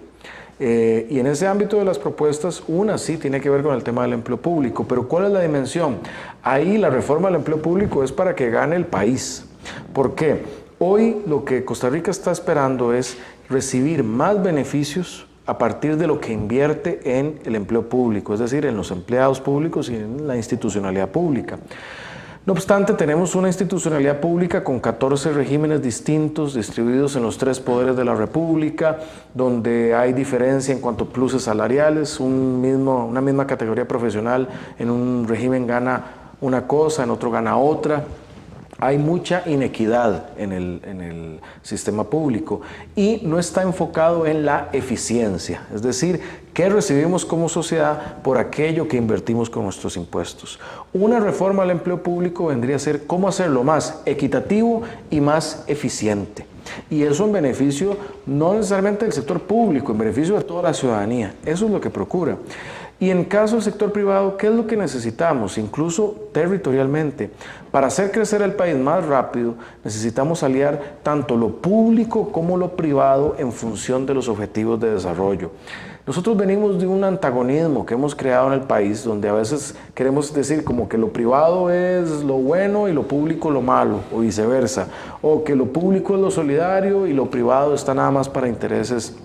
Y en ese ámbito de las propuestas, una sí tiene que ver con el tema del empleo público, pero ¿cuál es la dimensión? Ahí la reforma del empleo público es para que gane el país. ¿Por qué? Hoy lo que Costa Rica está esperando es recibir más beneficios a partir de lo que invierte en el empleo público, es decir, en los empleados públicos y en la institucionalidad pública. No obstante, tenemos una institucionalidad pública con 14 regímenes distintos distribuidos en los 3 poderes de la República, donde hay diferencia en cuanto a pluses salariales. Una misma categoría profesional en un régimen gana una cosa, en otro gana otra. Hay mucha inequidad en el sistema público y no está enfocado en la eficiencia, es decir, qué recibimos como sociedad por aquello que invertimos con nuestros impuestos. Una reforma al empleo público vendría a ser cómo hacerlo más equitativo y más eficiente. Y eso en beneficio no necesariamente del sector público, en beneficio de toda la ciudadanía. Eso es lo que procura. Y en caso del sector privado, ¿qué es lo que necesitamos? Incluso territorialmente. Para hacer crecer el país más rápido, necesitamos aliar tanto lo público como lo privado en función de los objetivos de desarrollo. Nosotros venimos de un antagonismo que hemos creado en el país, donde a veces queremos decir como que lo privado es lo bueno y lo público lo malo, o viceversa, o que lo público es lo solidario y lo privado está nada más para intereses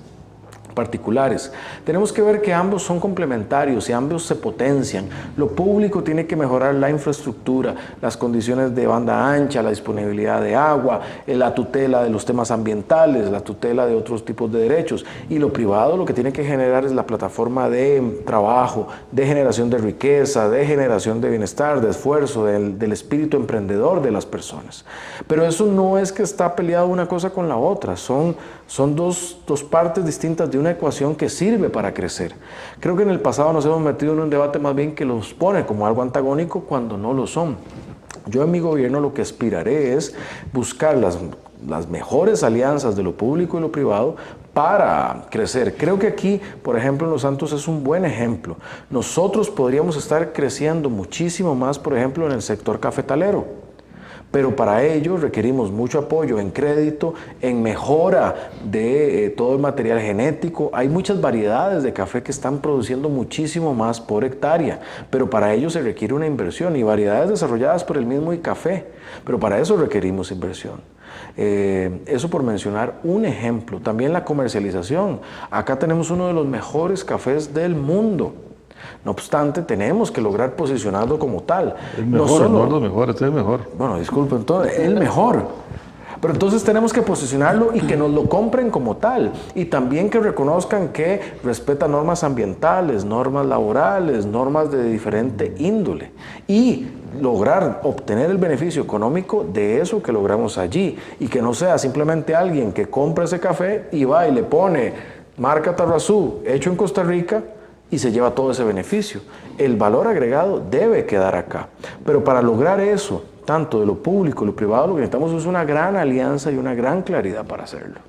particulares. Tenemos que ver que ambos son complementarios y ambos se potencian. Lo público tiene que mejorar la infraestructura, las condiciones de banda ancha, la disponibilidad de agua, la tutela de los temas ambientales, la tutela de otros tipos de derechos. Y lo privado lo que tiene que generar es la plataforma de trabajo, de generación de riqueza, de generación de bienestar, de esfuerzo, del espíritu emprendedor de las personas. Pero eso no es que está peleado una cosa con la otra, son dos partes distintas de una ecuación que sirve para crecer. Creo que en el pasado nos hemos metido en un debate más bien que los pone como algo antagónico cuando no lo son. Yo en mi gobierno lo que aspiraré es buscar las mejores alianzas de lo público y lo privado para crecer. Creo que aquí, por ejemplo, en Los Santos es un buen ejemplo. Nosotros podríamos estar creciendo muchísimo más, por ejemplo, en el sector cafetalero. Pero para ello requerimos mucho apoyo en crédito, en mejora de todo el material genético. Hay muchas variedades de café que están produciendo muchísimo más por hectárea, pero para ello se requiere una inversión y variedades desarrolladas por el mismo ICAFE, pero para eso requerimos inversión. Eso por mencionar un ejemplo. También la comercialización. Acá tenemos uno de los mejores cafés del mundo. No obstante, tenemos que lograr posicionarlo como tal. El mejor, no los mejores, es el mejor. Bueno, disculpen, entonces, el mejor. Pero entonces tenemos que posicionarlo y que nos lo compren como tal. Y también que reconozcan que respeta normas ambientales, normas laborales, normas de diferente índole. Y lograr obtener el beneficio económico de eso que logramos allí. Y que no sea simplemente alguien que compra ese café y va y le pone marca Tarrazú, hecho en Costa Rica, y se lleva todo ese beneficio. El valor agregado debe quedar acá. Pero para lograr eso, tanto de lo público y lo privado, lo que necesitamos es una gran alianza y una gran claridad para hacerlo.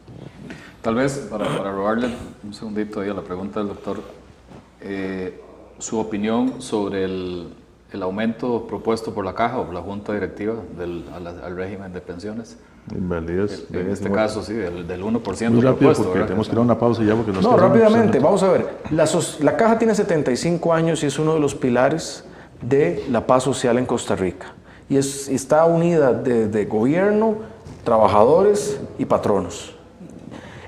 Tal vez, para robarle un segundito ahí a la pregunta del doctor, su opinión sobre el aumento propuesto por la Caja o por la Junta Directiva al régimen de pensiones. Invalidez. En este caso, sí, del 1% Muy rápido, propuesto, porque ¿verdad? tenemos que ir a una pausa ya. Porque No, rápidamente, vamos a ver. La Caja tiene 75 años y es uno de los pilares de la paz social en Costa Rica. Y está unida de gobierno, trabajadores y patronos.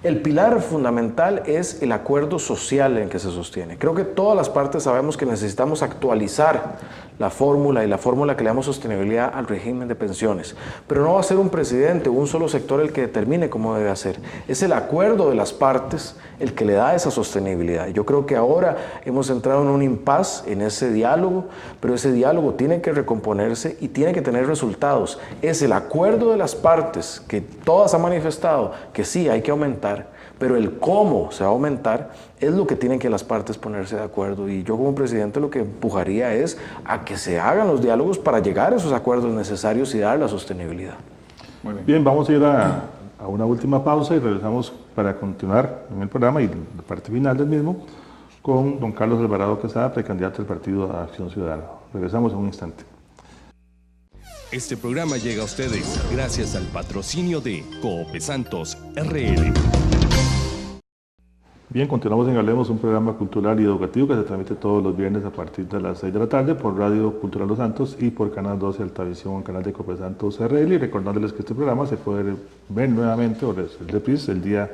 El pilar fundamental es el acuerdo social en que se sostiene. Creo que todas las partes sabemos que necesitamos actualizar la fórmula y la fórmula que le damos sostenibilidad al régimen de pensiones. Pero no va a ser un presidente o un solo sector el que determine cómo debe hacer. Es el acuerdo de las partes el que le da esa sostenibilidad. Yo creo que ahora hemos entrado en un impasse en ese diálogo, pero ese diálogo tiene que recomponerse y tiene que tener resultados. Es el acuerdo de las partes que todas han manifestado que sí hay que aumentar, pero el cómo se va a aumentar es lo que tienen que las partes ponerse de acuerdo. Y yo como presidente lo que empujaría es a que se hagan los diálogos para llegar a esos acuerdos necesarios y dar la sostenibilidad. Muy bien. Bien, vamos a ir a una última pausa y regresamos para continuar en el programa y la parte final del mismo con don Carlos Alvarado Quesada, precandidato del Partido Acción Ciudadana. Regresamos en un instante. Este programa llega a ustedes gracias al patrocinio de Cope Santos RL. Bien, continuamos en Hablemos, un programa cultural y educativo que se transmite todos los viernes a partir de las 6 de la tarde por Radio Cultural Los Santos y por Canal 12 Altavisión, canal de Cope Santos RL. Y recordándoles que este programa se puede ver nuevamente o el reprise el día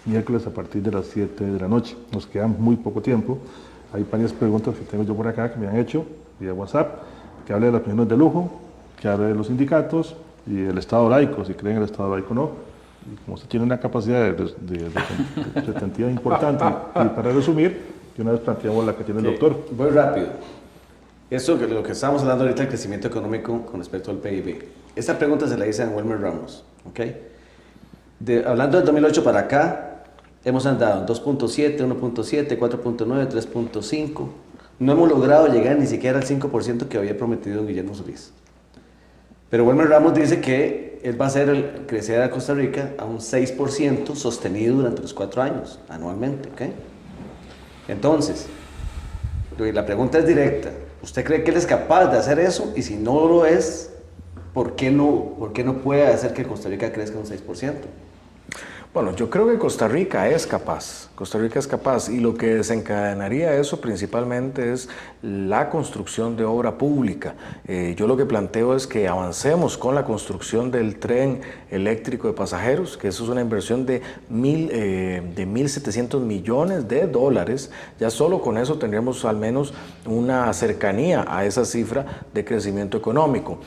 miércoles a partir de las 7 de la noche. Nos queda muy poco tiempo. Hay varias preguntas que tengo yo por acá que me han hecho vía WhatsApp, que hable de las pensiones de lujo, que hable de los sindicatos y el Estado laico, si creen en el Estado laico o no. Y como usted tiene una capacidad de retentiva importante, y para resumir, que una vez planteamos la que tiene el doctor. Voy rápido. Eso que lo que estábamos hablando ahorita, el crecimiento económico con respecto al PIB. Esta pregunta se la hice a Wilmer Ramos. ¿Okay? Hablando del 2008 para acá, hemos andado en 2.7, 1.7, 4.9, 3.5. No hemos logrado llegar ni siquiera al 5% que había prometido Guillermo Solís. Pero Wilmer Ramos dice que él va a hacer crecer a Costa Rica a un 6% sostenido durante los 4 años, anualmente. ¿Okay? Entonces, la pregunta es directa. ¿Usted cree que él es capaz de hacer eso? Y si no lo es, ¿por qué no puede hacer que Costa Rica crezca un 6%? Bueno, yo creo que Costa Rica es capaz. Costa Rica es capaz y lo que desencadenaría eso principalmente es la construcción de obra pública. Yo lo que planteo es que avancemos con la construcción del tren eléctrico de pasajeros, que eso es una inversión de 1.700 millones de dólares. Ya solo con eso tendríamos al menos una cercanía a esa cifra de crecimiento económico.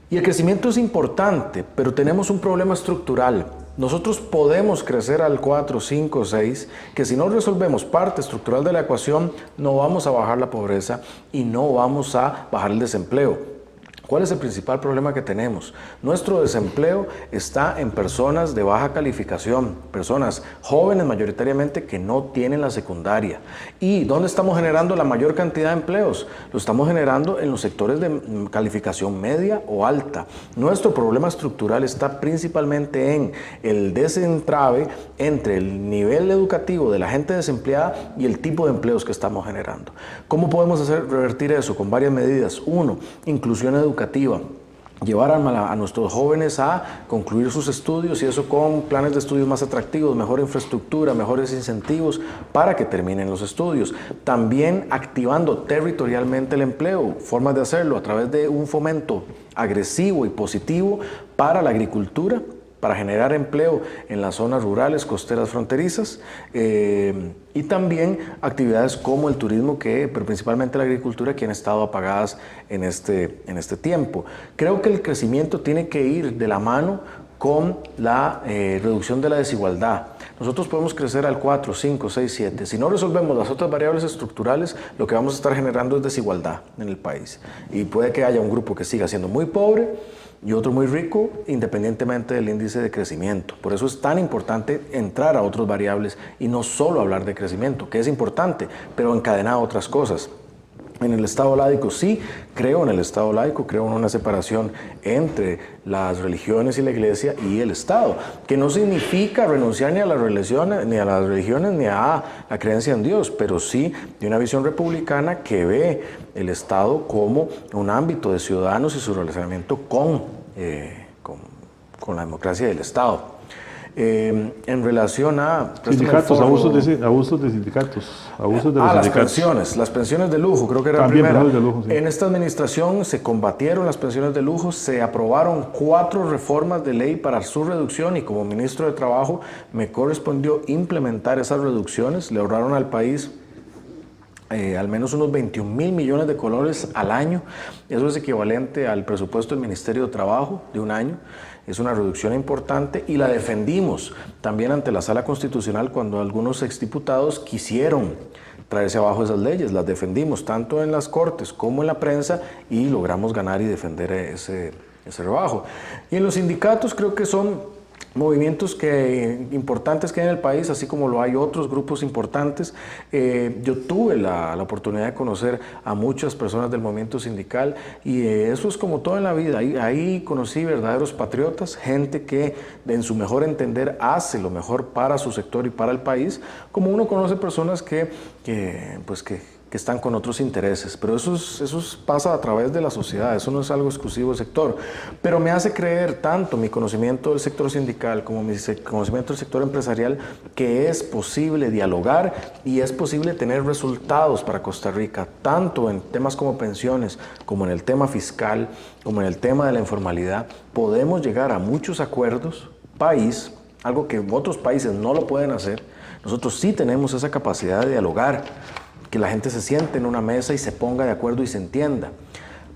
Y el crecimiento es importante, pero tenemos un problema estructural. Nosotros podemos crecer al 4, 5, 6, que si no resolvemos parte estructural de la ecuación, no vamos a bajar la pobreza y no vamos a bajar el desempleo. ¿Cuál es el principal problema que tenemos? Nuestro desempleo está en personas de baja calificación, personas jóvenes mayoritariamente que no tienen la secundaria. ¿Y dónde estamos generando la mayor cantidad de empleos? Lo estamos generando en los sectores de calificación media o alta. Nuestro problema estructural está principalmente en el desentrave entre el nivel educativo de la gente desempleada y el tipo de empleos que estamos generando. ¿Cómo podemos revertir eso? Con varias medidas. 1, inclusión educativa. Llevar a nuestros jóvenes a concluir sus estudios y eso con planes de estudios más atractivos, mejor infraestructura, mejores incentivos para que terminen los estudios. También activando territorialmente el empleo, formas de hacerlo a través de un fomento agresivo y positivo para la agricultura, para generar empleo en las zonas rurales, costeras, fronterizas, y también actividades como el turismo, pero principalmente la agricultura, que han estado apagadas en este tiempo. Creo que el crecimiento tiene que ir de la mano con la reducción de la desigualdad. Nosotros podemos crecer al 4, 5, 6, 7. Si no resolvemos las otras variables estructurales, lo que vamos a estar generando es desigualdad en el país. Y puede que haya un grupo que siga siendo muy pobre y otro muy rico independientemente del índice de crecimiento. Por eso es tan importante entrar a otras variables y no solo hablar de crecimiento, que es importante, pero encadenar otras cosas. En el Estado laico sí, creo en el Estado laico, creo en una separación entre las religiones y la Iglesia y el Estado, que no significa renunciar ni a las religiones, ni a la creencia en Dios, pero sí de una visión republicana que ve el Estado como un ámbito de ciudadanos y su relacionamiento con la democracia del Estado. En relación a sindicatos, abusos de sindicatos, abusos de los sindicatos. Las pensiones de lujo, creo que era también la primera. De lujo, sí. En esta administración se combatieron las pensiones de lujo, se aprobaron 4 reformas de ley para su reducción y como ministro de Trabajo me correspondió implementar esas reducciones. Le ahorraron al país al menos unos 21.000 millones de colones al año. Eso es equivalente al presupuesto del Ministerio de Trabajo de un año. Es una reducción importante y la defendimos también ante la Sala Constitucional cuando algunos exdiputados quisieron traerse abajo esas leyes. Las defendimos tanto en las Cortes como en la prensa y logramos ganar y defender ese rebajo. Y en los sindicatos creo que son movimientos importantes que hay en el país, así como lo hay otros grupos importantes. Yo tuve la oportunidad de conocer a muchas personas del movimiento sindical y eso es como todo en la vida. Ahí conocí verdaderos patriotas, gente que en su mejor entender hace lo mejor para su sector y para el país, como uno conoce personas que están con otros intereses, pero eso pasa a través de la sociedad, eso no es algo exclusivo del sector, pero me hace creer tanto mi conocimiento del sector sindical como mi conocimiento del sector empresarial que es posible dialogar y es posible tener resultados para Costa Rica, tanto en temas como pensiones, como en el tema fiscal, como en el tema de la informalidad. Podemos llegar a muchos acuerdos, país, algo que otros países no lo pueden hacer. Nosotros sí tenemos esa capacidad de dialogar, que la gente se siente en una mesa y se ponga de acuerdo y se entienda.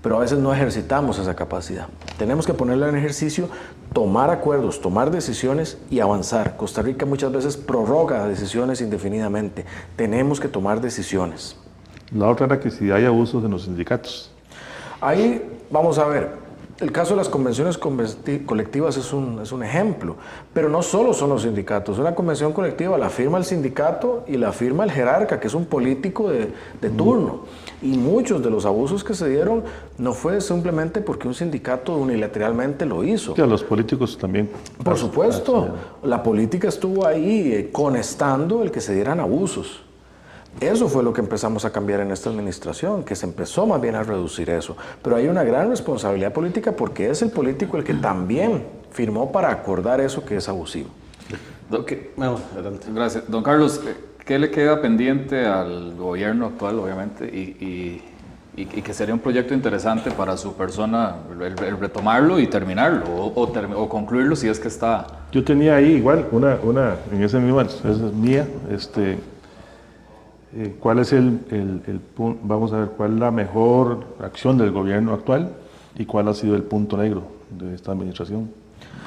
Pero a veces no ejercitamos esa capacidad. Tenemos que ponerla en ejercicio, tomar acuerdos, tomar decisiones y avanzar. Costa Rica muchas veces prorroga decisiones indefinidamente. Tenemos que tomar decisiones. La otra era que si hay abusos en los sindicatos. Ahí vamos a ver. El caso de las convenciones colectivas es un ejemplo, pero no solo son los sindicatos. Una convención colectiva la firma el sindicato y la firma el jerarca, que es un político de turno. Y muchos de los abusos que se dieron no fue simplemente porque un sindicato unilateralmente lo hizo. Que a los políticos también. Por supuesto, la política estuvo ahí conestando el que se dieran abusos. Eso fue lo que empezamos a cambiar en esta administración, que se empezó más bien a reducir eso. Pero hay una gran responsabilidad política porque es el político el que también firmó para acordar eso que es abusivo. Adelante. Gracias. Don Carlos, ¿qué le queda pendiente al gobierno actual, obviamente, y que sería un proyecto interesante para su persona el retomarlo y terminarlo, o concluirlo si es que está? Yo tenía ahí igual una en ese mismo, esa es mía, ¿cuál es el punto? Vamos a ver cuál es la mejor acción del gobierno actual y cuál ha sido el punto negro de esta administración,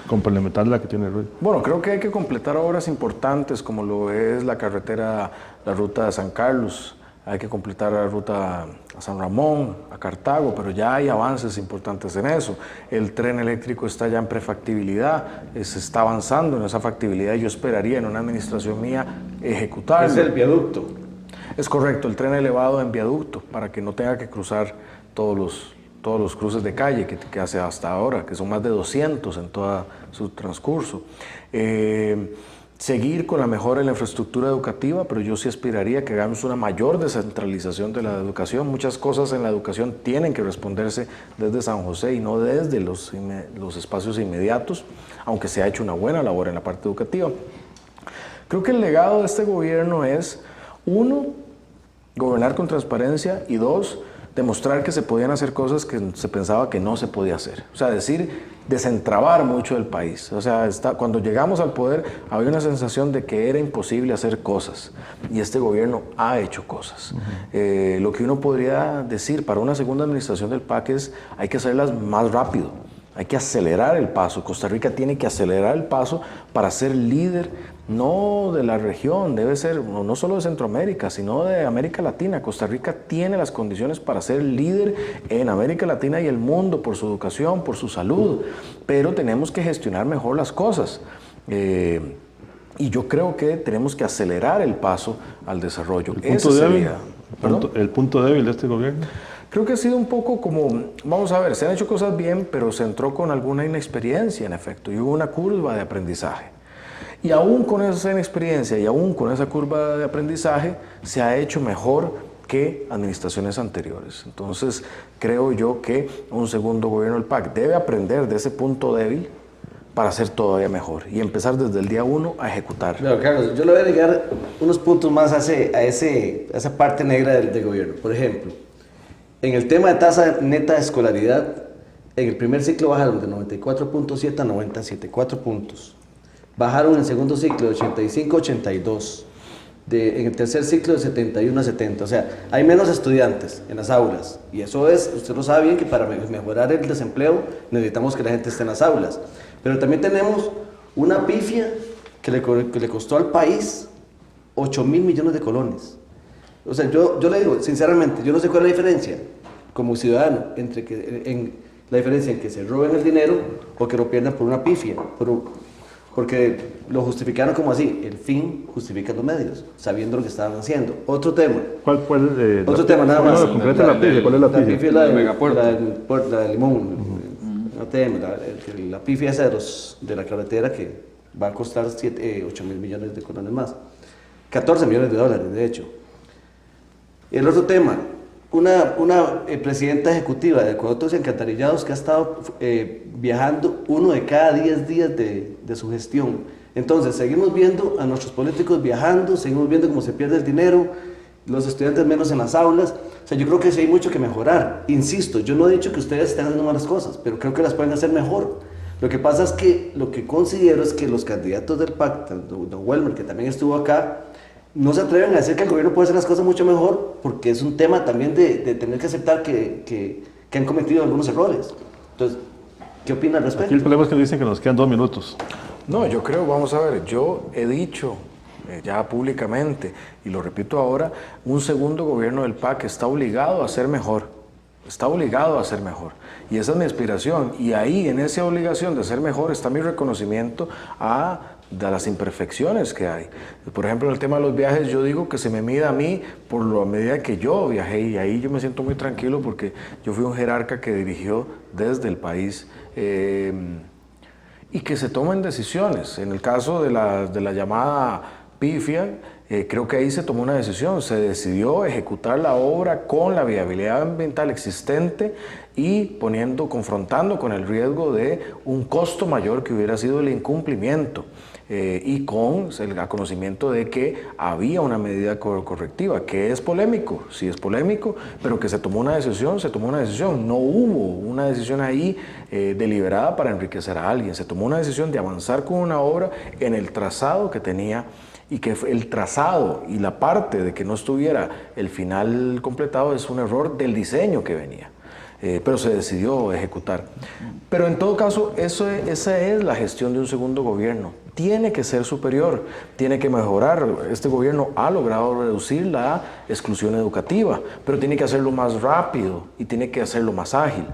complementar la que tiene Roy. Bueno, creo que hay que completar obras importantes como lo es la carretera, la ruta de San Carlos, hay que completar la ruta a San Ramón, a Cartago, pero ya hay avances importantes en eso. El tren eléctrico está ya en prefactibilidad, se está avanzando en esa factibilidad y yo esperaría en una administración mía ejecutarlo. Es el viaducto. Es correcto, el tren elevado en viaducto, para que no tenga que cruzar todos los cruces de calle que hace hasta ahora, que son más de 200 en todo su transcurso. Seguir con la mejora en la infraestructura educativa, pero yo sí aspiraría que hagamos una mayor descentralización de la educación. Muchas cosas en la educación tienen que responderse desde San José y no desde los espacios inmediatos, aunque se ha hecho una buena labor en la parte educativa. Creo que el legado de este gobierno es, 1, gobernar con transparencia y 2, demostrar que se podían hacer cosas que se pensaba que no se podía hacer. O sea, desentrabar mucho del país. O sea, cuando llegamos al poder había una sensación de que era imposible hacer cosas y este gobierno ha hecho cosas. Lo que uno podría decir para una segunda administración del PAC es hay que hacerlas más rápido. hay que acelerar el paso. Costa Rica tiene que acelerar el paso para ser líder, no de la región, debe ser no solo de Centroamérica, sino de América Latina. Costa Rica tiene las condiciones para ser líder en América Latina y el mundo por su educación, por su salud, pero tenemos que gestionar mejor las cosas. Y yo creo que tenemos que acelerar el paso al desarrollo. ¿El punto débil de este gobierno? Creo que ha sido un poco como, vamos a ver, se han hecho cosas bien, pero se entró con alguna inexperiencia, en efecto, y hubo una curva de aprendizaje. Y aún con esa inexperiencia y aún con esa curva de aprendizaje, se ha hecho mejor que administraciones anteriores. Entonces, creo yo que un segundo gobierno del PAC debe aprender de ese punto débil para hacer todavía mejor y empezar desde el día 1 a ejecutar. Pero Carlos, yo le voy a agregar unos puntos más a esa parte negra del gobierno. Por ejemplo, en el tema de tasa neta de escolaridad, en el primer ciclo bajaron de 94.7 a 97.4 puntos. Bajaron en el segundo ciclo de 85 a 82. En el tercer ciclo de 71 a 70. O sea, hay menos estudiantes en las aulas. Y eso es, usted lo sabe bien, que para mejorar el desempleo necesitamos que la gente esté en las aulas. Pero también tenemos una pifia que le costó al país 8.000 millones de colones. O sea, yo le digo, sinceramente, yo no sé cuál es la diferencia, como ciudadano, la diferencia en que se roben el dinero o que lo pierdan por una pifia. Porque lo justificaron como así, el fin justifica los medios, sabiendo lo que estaban haciendo. Otro tema. ¿Cuál fue otro tema, nada más. Concreta la pifia, ¿cuál es la pifia? La pifia es la de Limón. La pifia esa de la carretera que va a costar 8.000 millones de colones más. 14 millones de dólares, de hecho. El otro tema, una presidenta ejecutiva de Acueductos y Alcantarillados que ha estado viajando 1 de cada 10 días de su gestión. Entonces, seguimos viendo a nuestros políticos viajando, seguimos viendo cómo se pierde el dinero, los estudiantes menos en las aulas. O sea, yo creo que sí hay mucho que mejorar. Insisto, yo no he dicho que ustedes estén haciendo malas cosas, pero creo que las pueden hacer mejor. Lo que pasa es que lo que considero es que los candidatos del PAC, don Welmer, que también estuvo acá, no se atreven a decir que el gobierno puede hacer las cosas mucho mejor, porque es un tema también de tener que aceptar que han cometido algunos errores. Entonces, ¿qué opina al respecto? Aquí el problema es que dicen que nos quedan 2 minutos. No, yo creo, vamos a ver, yo he dicho ya públicamente, y lo repito ahora, un segundo gobierno del PAC está obligado a ser mejor. Está obligado a ser mejor. Y esa es mi aspiración. Y ahí, en esa obligación de ser mejor, está mi reconocimiento de las imperfecciones que hay. Por ejemplo, en el tema de los viajes, yo digo que se me mida a mí por la medida que yo viajé, y ahí yo me siento muy tranquilo porque yo fui un jerarca que dirigió desde el país y que se toman decisiones. En el caso de la llamada pifia, creo que ahí se tomó una decisión, se decidió ejecutar la obra con la viabilidad ambiental existente y confrontando con el riesgo de un costo mayor que hubiera sido el incumplimiento y con el conocimiento de que había una medida correctiva, que es polémico, sí es polémico, pero que se tomó una decisión, no hubo una decisión ahí deliberada para enriquecer a alguien, se tomó una decisión de avanzar con una obra en el trazado que tenía, y que el trazado y la parte de que no estuviera el final completado es un error del diseño que venía, pero se decidió ejecutar. Pero en todo caso, esa es la gestión de un segundo gobierno. Tiene que ser superior, tiene que mejorar. Este gobierno ha logrado reducir la exclusión educativa, pero tiene que hacerlo más rápido y tiene que hacerlo más ágil.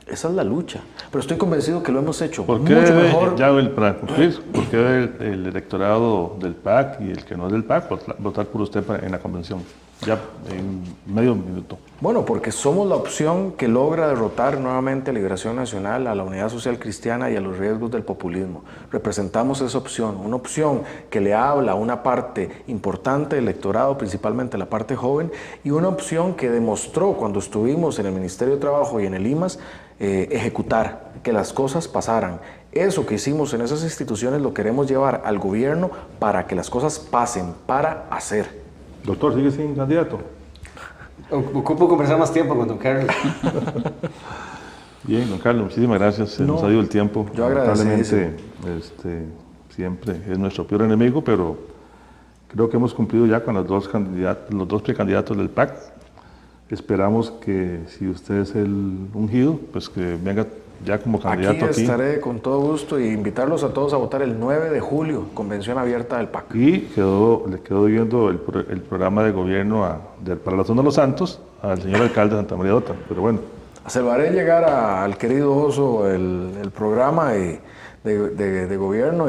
Esa es la lucha, pero estoy convencido que lo hemos hecho mucho mejor. Para cumplir, ¿por qué el electorado del PAC y el que no es del PAC votar por usted en la convención? Ya en medio minuto. Bueno, porque somos la opción que logra derrotar nuevamente a Liberación Nacional, a la Unidad Social Cristiana y a los riesgos del populismo. Representamos esa opción, una opción que le habla a una parte importante del electorado, principalmente la parte joven, y una opción que demostró cuando estuvimos en el Ministerio de Trabajo y en el IMAS, ejecutar, que las cosas pasaran. Eso que hicimos en esas instituciones lo queremos llevar al gobierno para que las cosas pasen, para hacer. Doctor, ¿sigue sin candidato? Ocupo conversar más tiempo con don Carlos. Bien, don Carlos, muchísimas gracias. Se nos ha ido el tiempo. Yo agradezco. Siempre es nuestro peor enemigo, pero creo que hemos cumplido ya con los dos precandidatos del PAC. Esperamos que si usted es el ungido, pues que venga ya como candidato aquí. Estaré con todo gusto y invitarlos a todos a votar el 9 de julio, convención abierta del PAC. Y le quedó viendo el programa de gobierno para la zona de Los Santos al señor alcalde de Santa María de Ota, pero bueno. Se lo haré llegar al querido Oso el programa de gobierno,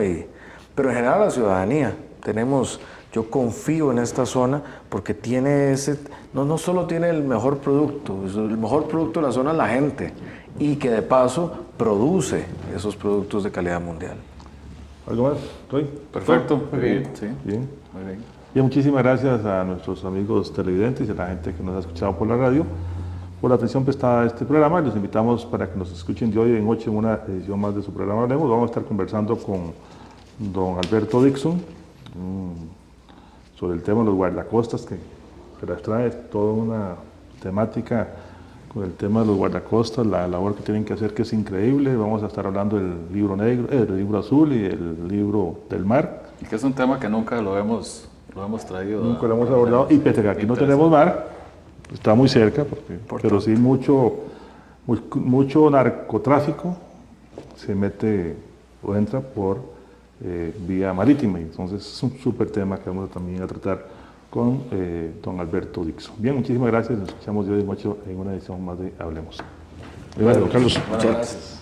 pero en general a la ciudadanía. Yo confío en esta zona porque tiene no solo tiene el mejor producto de la zona es la gente, y que de paso produce esos productos de calidad mundial. ¿Algo más, Roy? Perfecto, muy bien. Sí. Bien. Muy bien. Y muchísimas gracias a nuestros amigos televidentes y a la gente que nos ha escuchado por la radio por la atención prestada a este programa. Los invitamos para que nos escuchen de hoy en 8 en una edición más de su programa Hablemos. Vamos a estar conversando con don Alberto Dixon sobre el tema de los guardacostas, que se las trae toda una temática con el tema de los guardacostas, la labor que tienen que hacer, que es increíble. Vamos a estar hablando del libro negro, del libro azul y el libro del mar. Y que es un tema que nunca lo hemos traído. Nunca lo hemos abordado, y pese a que aquí no tenemos mar, está muy cerca, pero sí mucho narcotráfico se mete o entra por vía marítima, entonces es un súper tema que vamos también a tratar con don Alberto Dixon. Bien, muchísimas gracias, nos escuchamos de hoy en una edición más de Hablemos. Don Carlos. Muchas gracias.